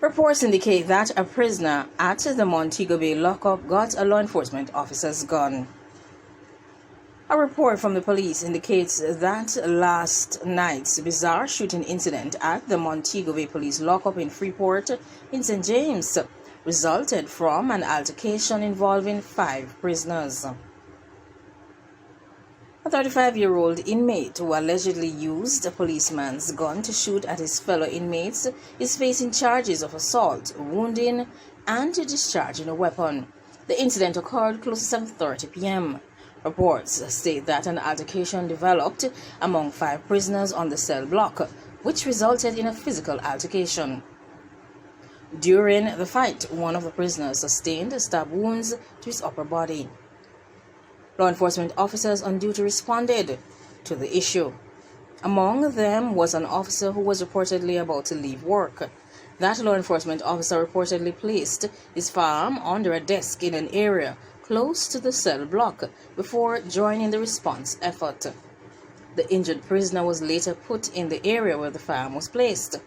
Reports indicate that a prisoner at the Montego Bay lockup got a law enforcement officer's gun. A report from the police indicates that last night's bizarre shooting incident at the Montego Bay police lockup in Freeport in St. James resulted from an altercation involving 5 prisoners. A 35-year-old inmate who allegedly used a policeman's gun to shoot at his fellow inmates is facing charges of assault, wounding, and discharging a weapon. The incident occurred close to 7:30 p.m. Reports state that an altercation developed among 5 prisoners on the cell block, which resulted in a physical altercation. During the fight, one of the prisoners sustained stab wounds to his upper body. Law enforcement officers on duty responded to the issue. Among them was an officer who was reportedly about to leave work. That law enforcement officer reportedly placed his firearm under a desk in an area close to the cell block before joining the response effort. The injured prisoner was later put in the area where the firearm was placed.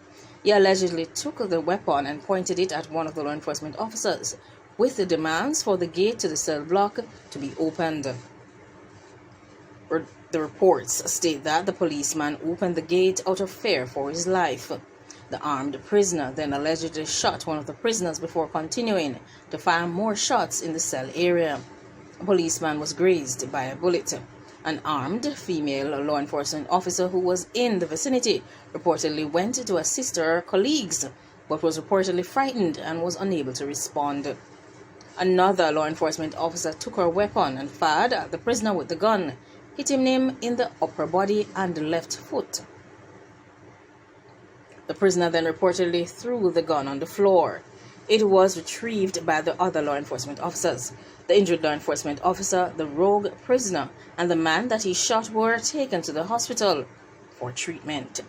He allegedly took the weapon and pointed it at one of the law enforcement officers, with the demands for the gate to the cell block to be opened. The reports state that the policeman opened the gate out of fear for his life. The armed prisoner then allegedly shot one of the prisoners before continuing to fire more shots in the cell area. A policeman was grazed by a bullet. An armed female law enforcement officer who was in the vicinity reportedly went to assist her colleagues, but was reportedly frightened and was unable to respond. Another law enforcement officer took her weapon and fired at the prisoner with the gun, hitting him in the upper body and left foot. The prisoner then reportedly threw the gun on the floor. It was retrieved by the other law enforcement officers. The injured law enforcement officer, the rogue prisoner, and the man that he shot were taken to the hospital for treatment.